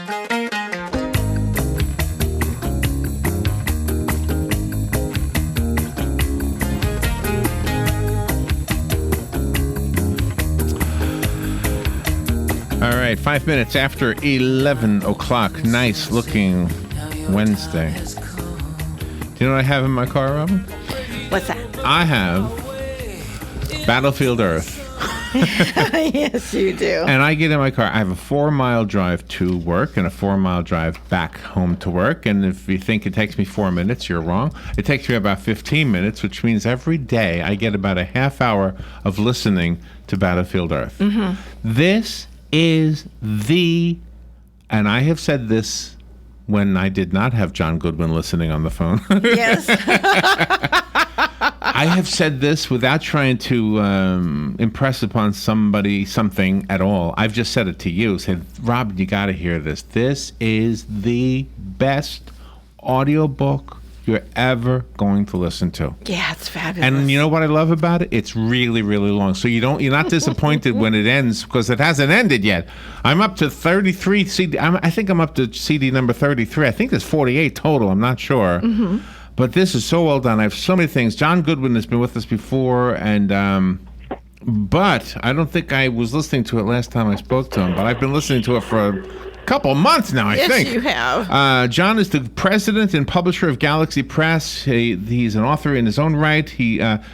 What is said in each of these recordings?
All right, 5 minutes after 11 o'clock. Nice looking Wednesday. Do you know what I have in my car, Robin? What's that? I have Battlefield Earth. Yes, you do. And I get in my car. I have a 4-mile drive to work and a 4-mile drive back home to work. And if you think it takes me 4 minutes, you're wrong. It takes me about 15 minutes, which means every day I get about a half hour of listening to Battlefield Earth. Mm-hmm. This is and I have said this when I did not have John Goodwin listening on the phone. Yes. I have said this without trying to impress upon somebody something at all. I've just said it to you. Said, Rob, you got to hear this. This is the best audiobook you're ever going to listen to. Yeah, it's fabulous. And you know what I love about it? It's really, really long. So you're not disappointed when it ends because it hasn't ended yet. I'm up to 33 CD. I think I'm up to CD number 33. I think there's 48 total. I'm not sure. Mm-hmm. But this is so well done. I have so many things. John Goodwin has been with us before, and but I don't think I was listening to it last time I spoke to him. But I've been listening to it for a couple months now, I think. Yes, you have. John is the president and publisher of Galaxy Press. He's an author in his own right.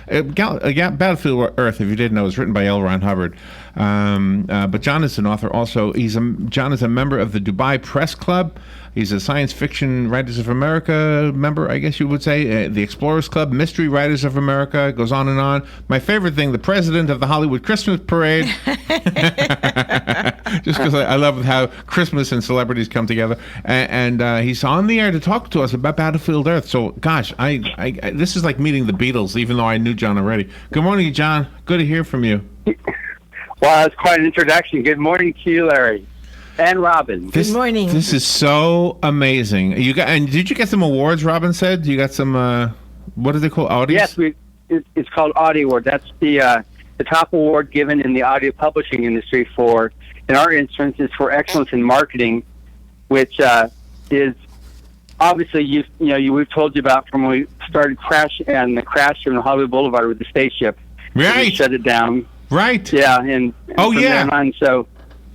Battlefield Earth, if you didn't know, is written by L. Ron Hubbard. But John is an author also. John is a member of the Dubai Press Club. He's a Science Fiction Writers of America member, I guess you would say. The Explorers Club, Mystery Writers of America, goes on and on. My favorite thing, the president of the Hollywood Christmas Parade. Just because I love how Christmas and celebrities come together. And he's on the air to talk to us about Battlefield Earth. So, gosh, I this is like meeting the Beatles, even though I knew John already. Good morning, John. Good to hear from you. Well, that's quite an introduction. Good morning to you, Larry. And Robin. Good morning. This is so amazing. And did you get some awards? Robin said you got some. What are they called? Audios? Yes, it's called Audio Award. That's the top award given in the audio publishing industry for, in our instance, is for excellence in marketing, which is obviously we've told you about from when we started the crash from the Hollywood Boulevard with the spaceship. Right. We shut it down. Right. Yeah. And oh from yeah. then on, so.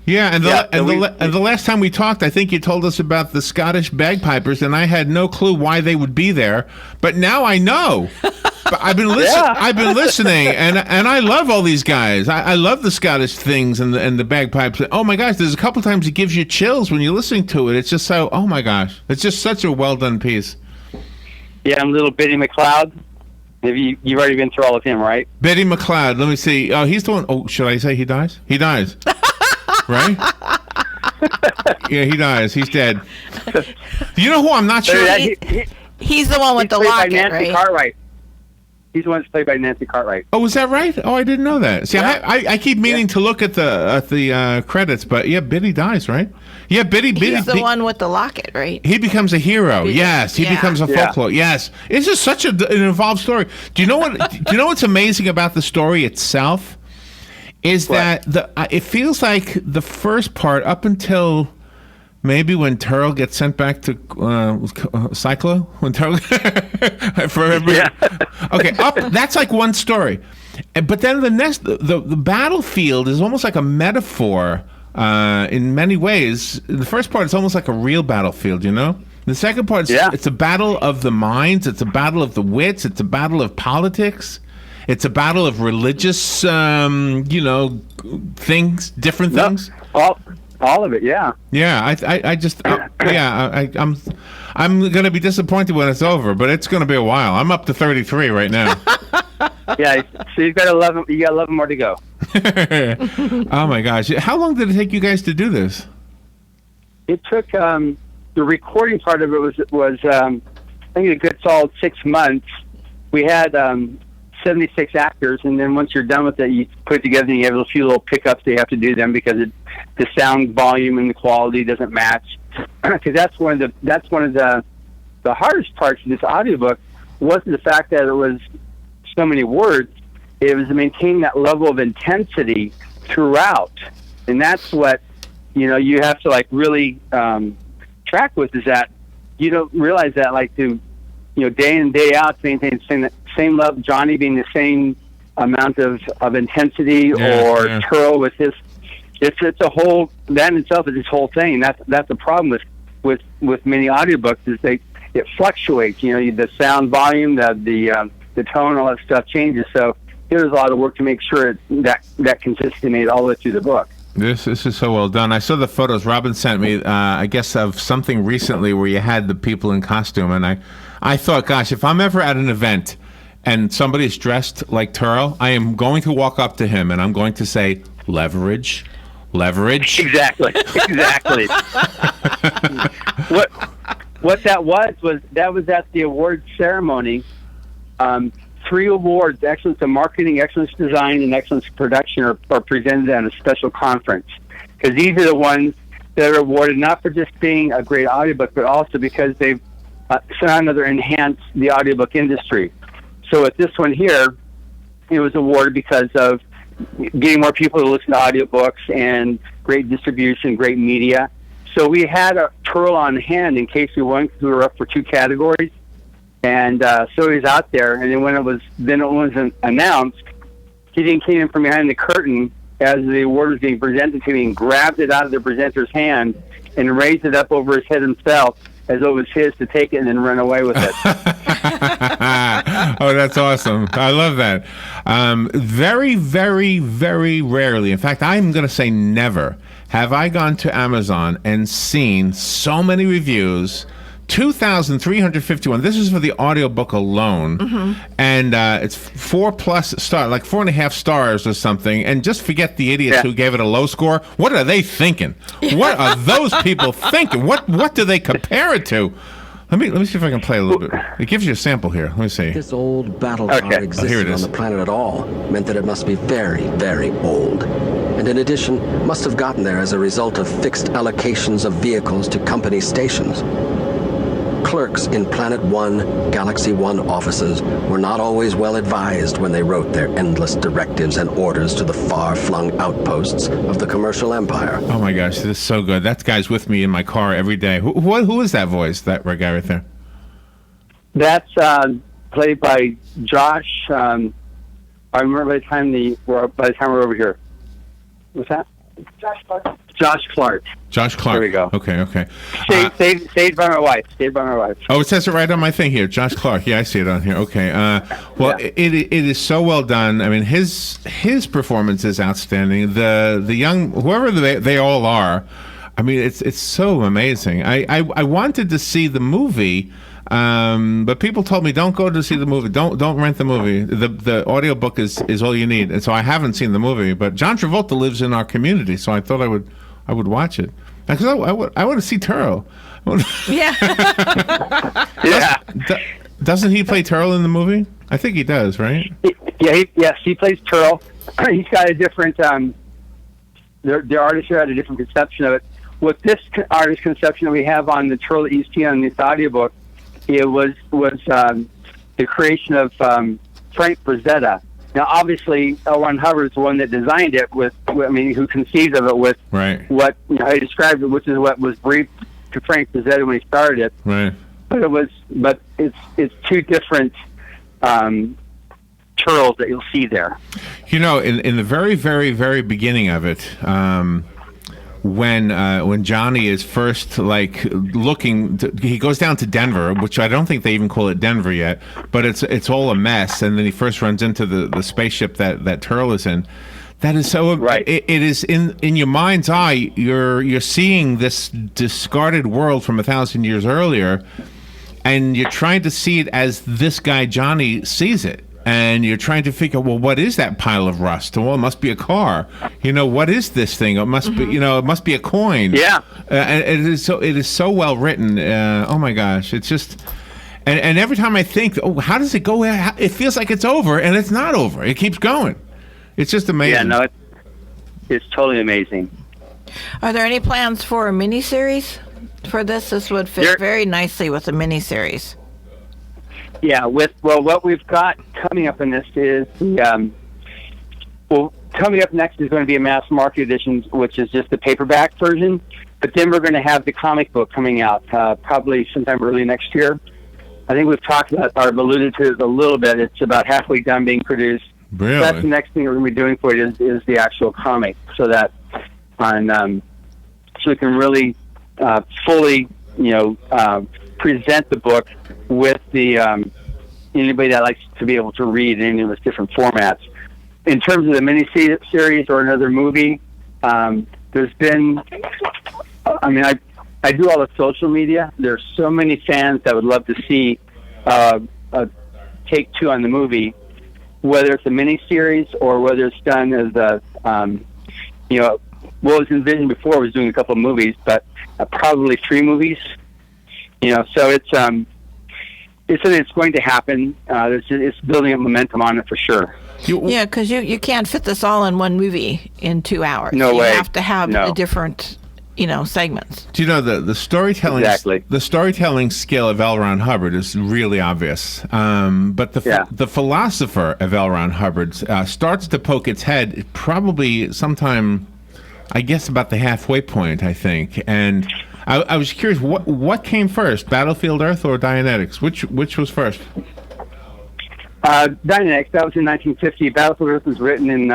Yeah, and the last time we talked, I think you told us about the Scottish bagpipers, and I had no clue why they would be there. But now I know. But I've been listening. Yeah. I've been listening, and I love all these guys. I love the Scottish things and the bagpipes. Oh my gosh, there's a couple times it gives you chills when you're listening to it. It's just so. Oh my gosh, it's just such a well done piece. Yeah, and little Biddy McLeod. You've already been through all of him, right? Biddy McLeod. Let me see. Oh, he's the one. Oh, should I say he dies? He dies. Right? Yeah, he dies. He's dead. You know who I'm not sure? He's the one with the locket, Nancy right? Cartwright. He's the one that's played by Nancy Cartwright. Oh, is that right? Oh, I didn't know that. See, yeah. I keep meaning to look at the credits, but yeah, Biddy dies, right? Yeah, Biddy. He's the one with the locket, right? He becomes a hero. Yes, he becomes a folklore. Yes, it's just such an involved story. Do you know what? Do you know what's amazing about the story itself? Is that it feels like the first part up until maybe when Turl gets sent back to Cyclo? When Turl okay, that's like one story. But then the battlefield is almost like a metaphor in many ways. The first part is almost like a real battlefield, you know? The second part is it's a battle of the minds, it's a battle of the wits, it's a battle of politics. It's a battle of religious, things, different things. All of it, yeah. Yeah, I'm going to be disappointed when it's over, but it's going to be a while. I'm up to 33 right now. Yeah, so you got 11 more to go. Oh my gosh! How long did it take you guys to do this? It took the recording part of it was I think a good solid 6 months. We had 76 actors, and then once you're done with it, you put it together and you have a few little pickups that you have to do them because the sound volume and the quality doesn't match. Because that's one of the hardest parts of this audiobook wasn't the fact that it was so many words. It was to maintain that level of intensity throughout, and that's what you have to like really track with is that you don't realize that like to day in day out to maintain the same level, Johnny being the same amount of intensity or Turl with his. It's a whole that in itself is this whole thing. That's the problem with many audiobooks is it fluctuates. The sound volume, the tone, all that stuff changes. So there's a lot of work to make sure that consistency made all the way through the book. This is so well done. I saw the photos Robin sent me, I guess, of something recently where you had the people in costume, and I thought, gosh, if I'm ever at an event and somebody's dressed like Turl, I am going to walk up to him and I'm going to say, leverage. Exactly. What that was at the awards ceremony. 3 awards: excellence in marketing, excellence in design, and excellence in production are presented at a special conference. Because these are the ones that are awarded not for just being a great audiobook, but also because they've somehow or another enhanced the audiobook industry. So with this one here, it was awarded because of getting more people to listen to audiobooks and great distribution, great media. So we had a Turl on hand in case we won, because we were up for 2 categories. And so he's out there, and then when it was announced, he then came in from behind the curtain as the award was being presented to him and grabbed it out of the presenter's hand and raised it up over his head himself as though it was his to take it and then run away with it. Oh, that's awesome. I love that. Very, very, very rarely, in fact, I'm going to say never, have I gone to Amazon and seen so many reviews. 2,351. This is for the audiobook alone. And it's 4+ star, like 4.5 stars or something. And just forget the idiots who gave it a low score. What are they thinking? What are those people thinking? What do they compare it to? Let me see if I can play a little bit. It gives you a sample here. Let me see. This old battle car existed on the planet at all meant that it must be very, very old. And in addition, must have gotten there as a result of fixed allocations of vehicles to company stations. Clerks in Planet One, Galaxy One offices were not always well advised when they wrote their endless directives and orders to the far-flung outposts of the commercial empire. Oh my gosh, this is so good. That guy's with me in my car every day. Who is that voice, that guy right there? That's played by Josh. I remember by the time we're over here. What's that? Josh Clark. Josh Clark. There we go. Okay. Saved by my wife. Oh, it says it right on my thing here. Josh Clark. Yeah, I see it on here. Okay. It is so well done. I mean, his performance is outstanding. The young, whoever they all are, I mean, it's so amazing. I wanted to see the movie, but people told me don't go to see the movie. Don't rent the movie. The audiobook is all you need. And so I haven't seen the movie. But John Travolta lives in our community, so I thought I would watch it. Because I want to see Turl. Yeah. Doesn't he play Turl in the movie? I think he does, right? Yes, he plays Turl. He's got a different. The artist here had a different conception of it. With this artist conception that we have on the Turl that you see on this audiobook, it was the creation of Frank Frazetta. Now, obviously, L. Ron Hubbard is the one that designed it who conceived of it with what he described it, which is what was briefed to Frank Frazetta when he started it. Right. But it's 2 different Turls that you'll see there. In the very, very, very beginning of it, when Johnny is first looking, he goes down to Denver, which I don't think they even call it Denver yet, but it's all a mess. And then he first runs into the spaceship that Turl is in. That is so. Right. It is in your mind's eye. You're seeing this discarded world from 1,000 years earlier, and you're trying to see it as this guy Johnny sees it. And you're trying to figure, well, what is that pile of rust? Well, it must be a car. What is this thing? It must be, it must be a coin. Yeah. And it is so well written. Oh my gosh, it's just, and every time I think, how does it go? It feels like it's over, and it's not over. It keeps going. It's just amazing. Yeah, no, it's totally amazing. Are there any plans for a miniseries for this? This would fit very nicely with a miniseries. Yeah, what we've got coming up in this is coming up next is going to be a mass market edition, which is just the paperback version. But then we're going to have the comic book coming out probably sometime early next year. I think we've talked about or alluded to it a little bit. It's about halfway done being produced. Really? So that's the next thing we're going to be doing for it is the actual comic, so that so we can really fully, present the book with the anybody that likes to be able to read in any of its different formats. In terms of the miniseries or another movie, there's been. I mean, I do all the social media. There's so many fans that would love to see a take two on the movie, whether it's a miniseries or whether it's done as a, what was envisioned before was doing a couple of movies, but probably 3 movies. So it's something that's going to happen. It's building up momentum on it for sure. Yeah, because you can't fit this all in one movie in 2 hours. No way. You have to have a different, segments. Do you know the storytelling? Exactly. The storytelling skill of L. Ron Hubbard is really obvious. But the philosopher of L. Ron Hubbard starts to poke its head probably sometime, I guess, about the halfway point, I think. And I was curious, what came first, Battlefield Earth or Dianetics? Which was first? Dianetics, that was in 1950. Battlefield Earth was written in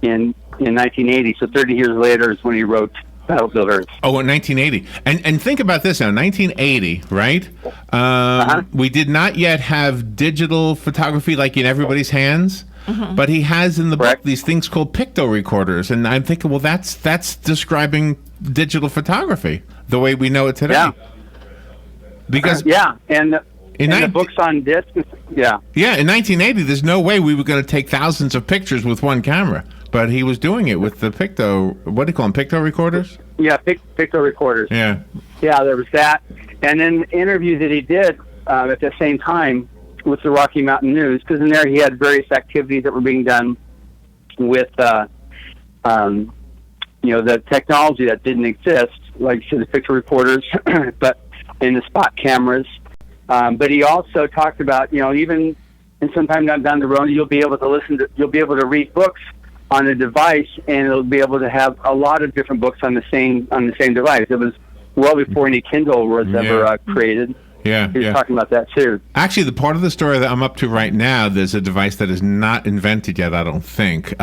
1980, so 30 years later is when he wrote Battlefield Earth. Oh, in 1980. And think about this now, 1980, right? We did not yet have digital photography like in everybody's hands. Mm-hmm. But he has in the book these things called picto recorders, and I'm thinking, well, that's describing digital photography the way we know it today. Yeah. Because and the books on disc. Yeah, in 1980, there's no way we were going to take thousands of pictures with one camera, but he was doing it with the picto. What do you call them? Picto recorders? Yeah, picto recorders. Yeah, there was that, and then the interview that he did at the same time with the Rocky Mountain News, because in there he had various activities that were being done with, the technology that didn't exist, like the picture recorders, but in the spot cameras. But he also talked about, even in sometime down the road, you'll be able to read books on a device, and it'll be able to have a lot of different books on the same device. It was well before any Kindle was ever created. Yeah, he was talking about that too. Actually, the part of the story that I'm up to right now, there's a device that is not invented yet, I don't think,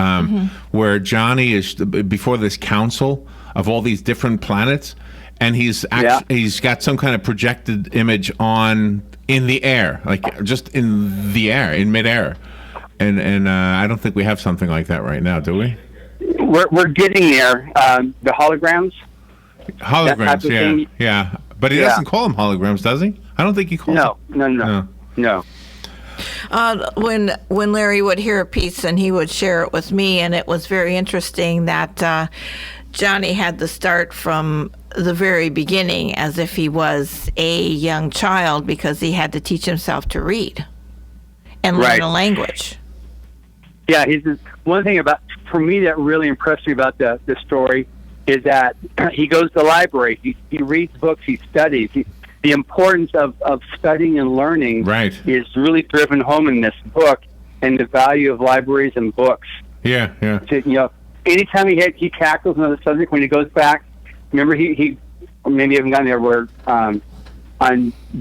where Johnny is before this council of all these different planets, and he's got some kind of projected image in the air, like just in the air, in midair, and I don't think we have something like that right now, do we? We're getting there. The holograms. Holograms, yeah. But he doesn't call them holograms, does he? I don't think he calls them. No. When Larry would hear a piece and he would share it with me, and it was very interesting that Johnny had the start from the very beginning as if he was a young child, because he had to teach himself to read and learn a language. Yeah, one thing for me that really impressed me about the story is that he goes to the library, he reads books, he studies. The importance of studying and learning is really driven home in this book, and the value of libraries and books. Yeah. Anytime he tackles another subject, when he goes back, remember he maybe haven't gotten there, where on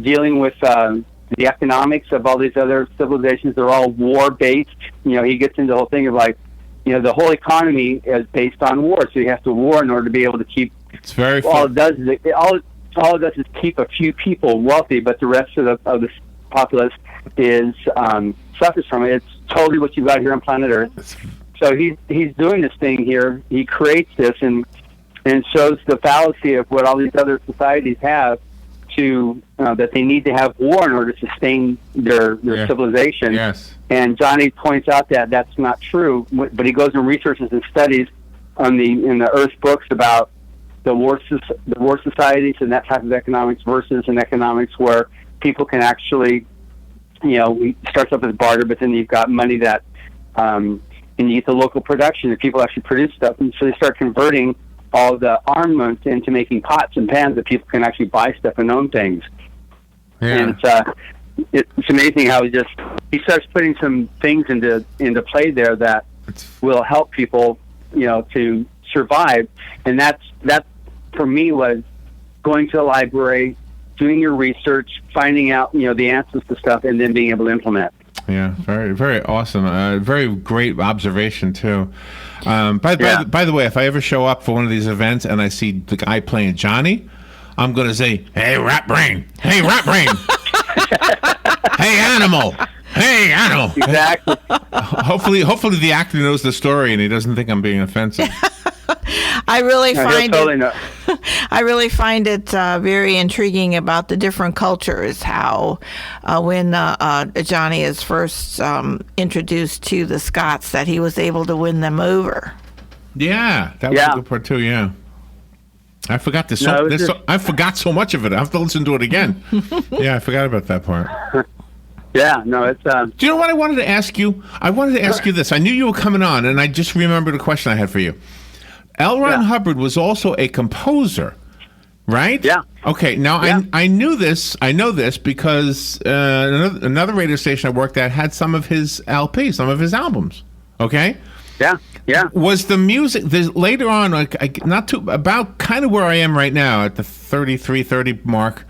dealing with the economics of all these other civilizations, they're all war-based. He gets into the whole thing of the whole economy is based on war, so you have to war in order to be able to keep. It's very. All it does is keep a few people wealthy, but the rest of the populace suffers from it. It's totally what you've got here on planet Earth. So he's doing this thing here. He creates this and shows the fallacy of what all these other societies have to that they need to have war in order to sustain their civilization. Yes. And Johnny points out that that's not true, but he goes and researches and studies in the Earth books about the war societies and that type of economics versus an economics where people can actually, it starts up as barter, but then you've got money that, and you get the local production, and people actually produce stuff, and so they start converting all the armament into making pots and pans that people can actually buy stuff and own things. Yeah. And it's amazing how he starts putting some things into play there that will help people, to survive. And that for me was going to the library, doing your research, finding out, the answers to stuff, and then being able to implement. Yeah, very, very awesome. Very great observation too. By the way, if I ever show up for one of these events and I see the guy playing Johnny, I'm going to say, "Hey, rat brain! Hey, rat brain! Hey, animal! Hey, animal!" Exactly. Hopefully, the actor knows the story and he doesn't think I'm being offensive. I really find totally it. I really find it very intriguing about the different cultures. How when Johnny is first introduced to the Scots, that he was able to win them over. Yeah, that was a good part too. Yeah, I forgot this. I forgot so much of it. I have to listen to it again. Yeah, I forgot about that part. Yeah, no, it's. Do you know what I wanted to ask you? I wanted to ask you this. I knew you were coming on, and I just remembered a question I had for you. L. Ron Hubbard was also a composer, right? Yeah. Okay. Now I knew this. I know this because another radio station I worked at had some of his LPs, some of his albums. Okay. Yeah. Yeah. Was the music later on, about kind of where I am right now at the 33:30 mark?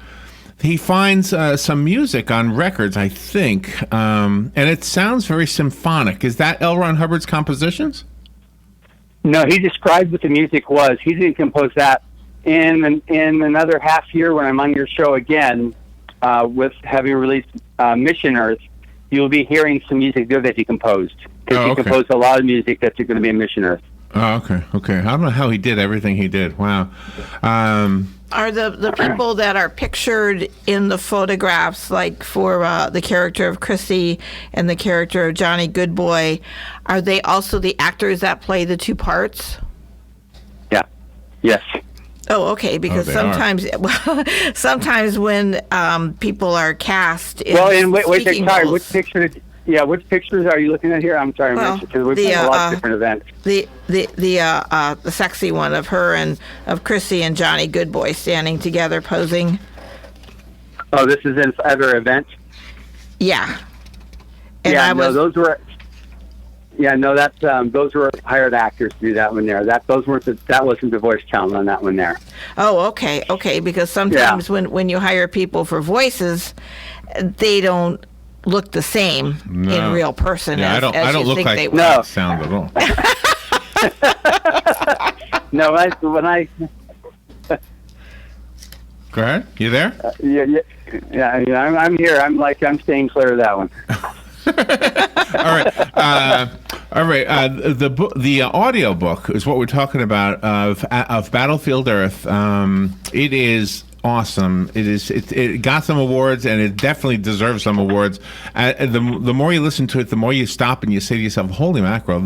He finds some music on records, I think, and it sounds very symphonic. Is that L. Ron Hubbard's compositions? No, he described what the music was. He didn't compose that. In another half year, when I'm on your show again, with having released Mission Earth, you'll be hearing some music there that he composed. Because he composed a lot of music that's going to be in Mission Earth. Oh, okay. I don't know how he did everything he did. Wow. Are the people that are pictured in the photographs, like for the character of Chrissy and the character of Johnny Goodboy, are they also the actors that play the two parts? Yeah. Yes. Oh, okay. Because sometimes when people are cast, which pictures are you looking at here? I'm sorry, because we've done a lot of different events. The sexy one of her and of Chrissy and Johnny Goodboy standing together posing. Oh, this is in other events? Yeah. And those were. Yeah, no, those were hired actors to do that one there. That wasn't the voice talent on that one there. Oh, okay. Because sometimes when you hire people for voices, they don't look the same in real person. Yeah, as I don't you look think like they that sound at all. No, when I Go ahead. You there? Yeah. I'm here. I'm staying clear of that one. All right. The audio book is what we're talking about of Battlefield Earth. It is awesome. It got some awards, and it definitely deserves some awards. The more you listen to it, the more you stop and you say to yourself, "Holy mackerel!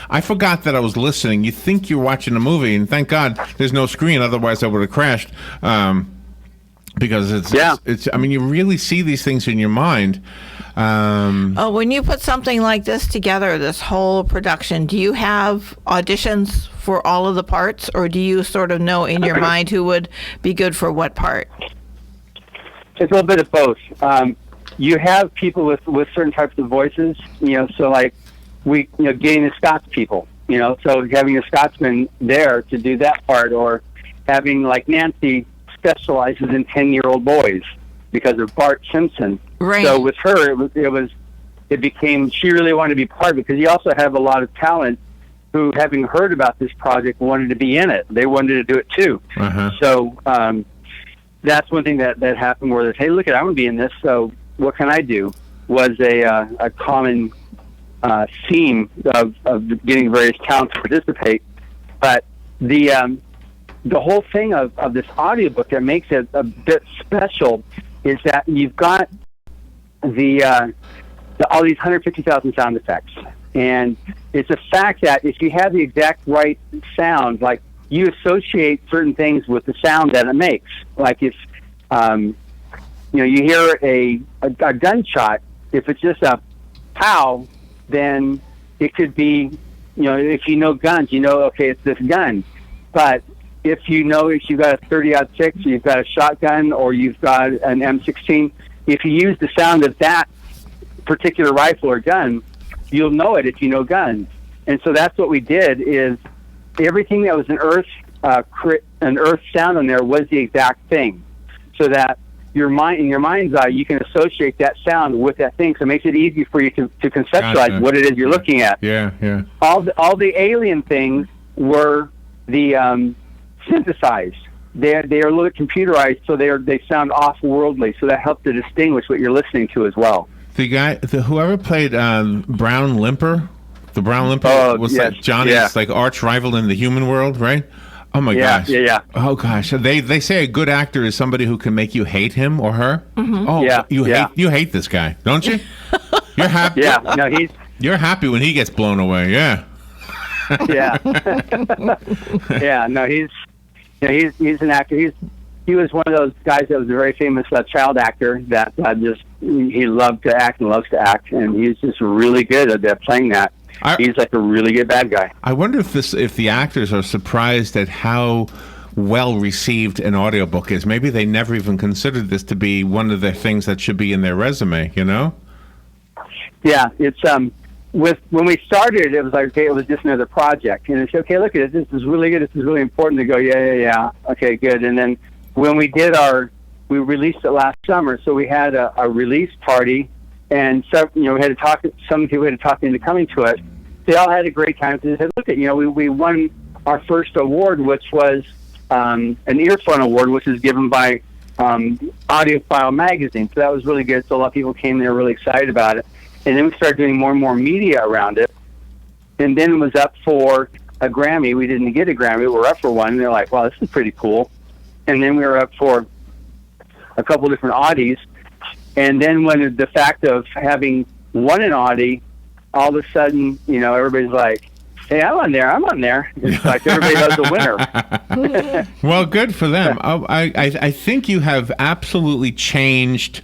I forgot that I was listening." You think you're watching a movie, and thank God there's no screen. Otherwise, I would have crashed. Because it's. I mean, you really see these things in your mind. When you put something like this together, this whole production, do you have auditions for all of the parts, or do you sort of know in your mind who would be good for what part? It's a little bit of both. You have people with certain types of voices, so like getting the Scots people, so having a Scotsman there to do that part, or having like Nancy specializes in 10-year-old boys because of Bart Simpson. Right. So with her, it became she really wanted to be part of it, because you also have a lot of talent who, having heard about this project, wanted to be in it. They wanted to do it too. Uh-huh. So that's one thing that happened, where they say, "Hey, look, I want to be in this. So what can I do?" Was a common theme of getting various talents to participate. But the whole thing of this audiobook that makes it a bit special is that you've got all these 150,000 sound effects. And it's a fact that if you have the exact right sound, like you associate certain things with the sound that it makes. Like if you hear a gunshot, if it's just a pow, then it could be, if you know guns, okay, it's this gun. But if you've got a 30-06, you've got a shotgun, or you've got an M16, if you use the sound of that particular rifle or gun, you'll know it if you know guns. And so that's what we did, is everything that was an earth sound on there was the exact thing, so that in your mind's eye, you can associate that sound with that thing. So it makes it easy for you to conceptualize what it is you're looking at. Yeah. All the alien things were the synthesized. They are a little bit computerized, so they sound off-worldly. So that helped to distinguish what you're listening to as well. Whoever played Brown Limper, the Brown Limper was like Johnny's like arch rival in the human world, right? Oh my gosh! Yeah. Oh gosh! They say a good actor is somebody who can make you hate him or her. Mm-hmm. Oh, you hate this guy, don't you? You're happy. Yeah. No, You're happy when he gets blown away. Yeah. Yeah. Yeah. No, he's an actor. He was one of those guys that was a very famous child actor that he loved to act and loves to act, and he's just really good at playing that. He's like a really good bad guy. I wonder if the actors are surprised at how well received an audiobook is. Maybe they never even considered this to be one of the things that should be in their resume, you know? Yeah, it's when we started, it was like, okay, it was just another project, and it's okay. Look at it. This is really good. This is really important to go. Yeah. Okay, good. And then when we released it last summer, so we had a release party. And so, we had to talk. Some people had to talk into coming to it. They all had a great time. They said, "Look at we won our first award, which was an earphone award, which is given by Audiophile magazine. So that was really good. So a lot of people came there really excited about it. And then we started doing more and more media around it. And then it was up for a Grammy. We didn't get a Grammy. We were up for one. And they're like, "Wow, this is pretty cool." And then we were up for a couple different Audies. And then when the fact of having won an Audie, all of a sudden, everybody's like, "Hey, I'm on there." It's like everybody loves a winner. Well, good for them. I think you have absolutely changed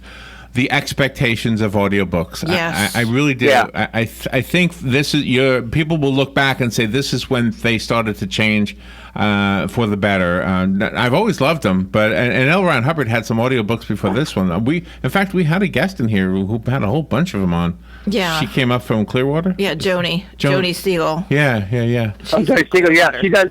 the expectations of audiobooks. Yes. I really do. Yeah. I think this is people will look back and say this is when they started to change for the better. I've always loved them, but and L. Ron Hubbard had some audiobooks before this one. In fact, we had a guest in here who had a whole bunch of them on. Yeah. She came up from Clearwater? Yeah, Joni Siegel. Yeah. Joni Siegel, yeah. She does.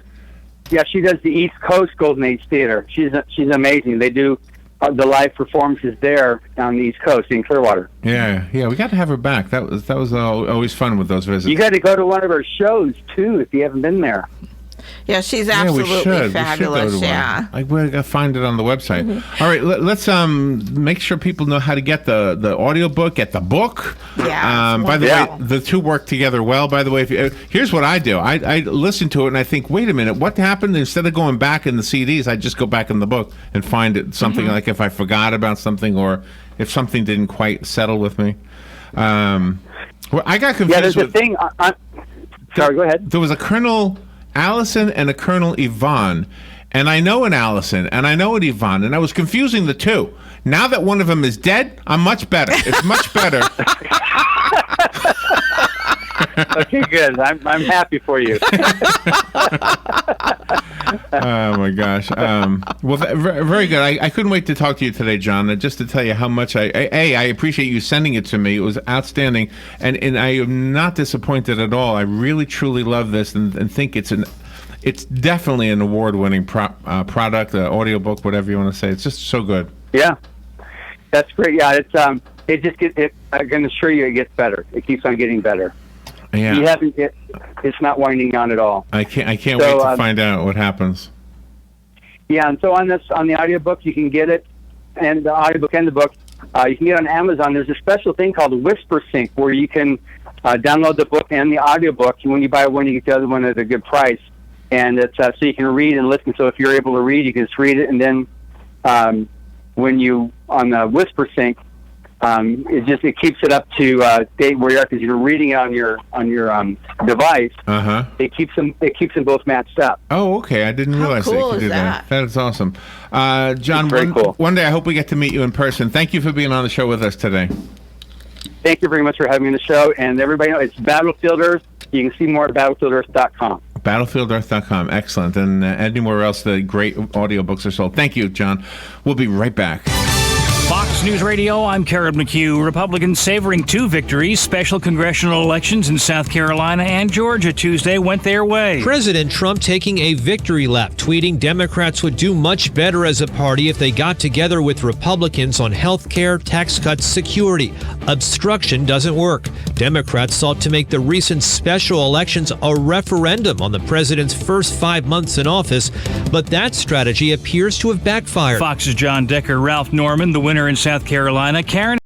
Yeah, she does the East Coast Golden Age Theater. She's amazing. They do the live performances there on the East Coast in Clearwater. Yeah. We got to have her back. That was always fun with those visits. You got to go to one of her shows too if you haven't been there. Yeah, she's absolutely fabulous. Yeah, we gotta find it on the website. Mm-hmm. All right, let's make sure people know how to get the audiobook, get the book. Yeah. By the way, the two work together well. By the way, here's what I do: I listen to it and I think, wait a minute, what happened? Instead of going back in the CDs, I just go back in the book and find it something like if I forgot about something or if something didn't quite settle with me. Well, I got confused. Yeah, there's a thing. Sorry, go ahead. There was a Colonel Allison and a Colonel Yvonne, and I know an Allison and I know an Yvonne, and I was confusing the two. Now that one of them is dead, I'm much better. It's much better. Okay, good. I'm happy for you. Oh my gosh. Well, very good. I couldn't wait to talk to you today, John. Just to tell you how much I appreciate you sending it to me. It was outstanding, and I am not disappointed at all. I really truly love this and think it's definitely an award-winning product, audiobook, whatever you want to say. It's just so good. Yeah, that's great. Yeah, I can assure you, it gets better. It keeps on getting better. Yeah. It's not winding down at all. I can't wait to find out what happens. Yeah, and so on the audiobook, you can get it, and the audiobook and the book, you can get it on Amazon. There's a special thing called Whisper Sync where you can download the book and the audiobook. When you buy one, you get the other one at a good price, and it's so you can read and listen. So if you're able to read, you can just read it, and then when you on the Whisper Sync, it keeps it up to date where you are because you're reading it on your device. It keeps them both matched up. Oh, okay. I didn't realize cool that you could do that? That is awesome. John, cool. One day I hope we get to meet you in person. Thank you for being on the show with us today. Thank you very much for having me on the show. And everybody knows it's Battlefield Earth. You can see more at BattlefieldEarth.com. BattlefieldEarth.com. Excellent. And anywhere else the great audiobooks are sold. Thank you, John. We'll be right back. Fox Fox News Radio, I'm Karen McHugh. Republicans savoring two victories. Special congressional elections in South Carolina and Georgia Tuesday went their way. President Trump taking a victory lap, tweeting Democrats would do much better as a party if they got together with Republicans on health care, tax cuts, security. Obstruction doesn't work. Democrats sought to make the recent special elections a referendum on the president's first 5 months in office, but that strategy appears to have backfired. Fox's John Decker, Ralph Norman, the winner in South Carolina. Karen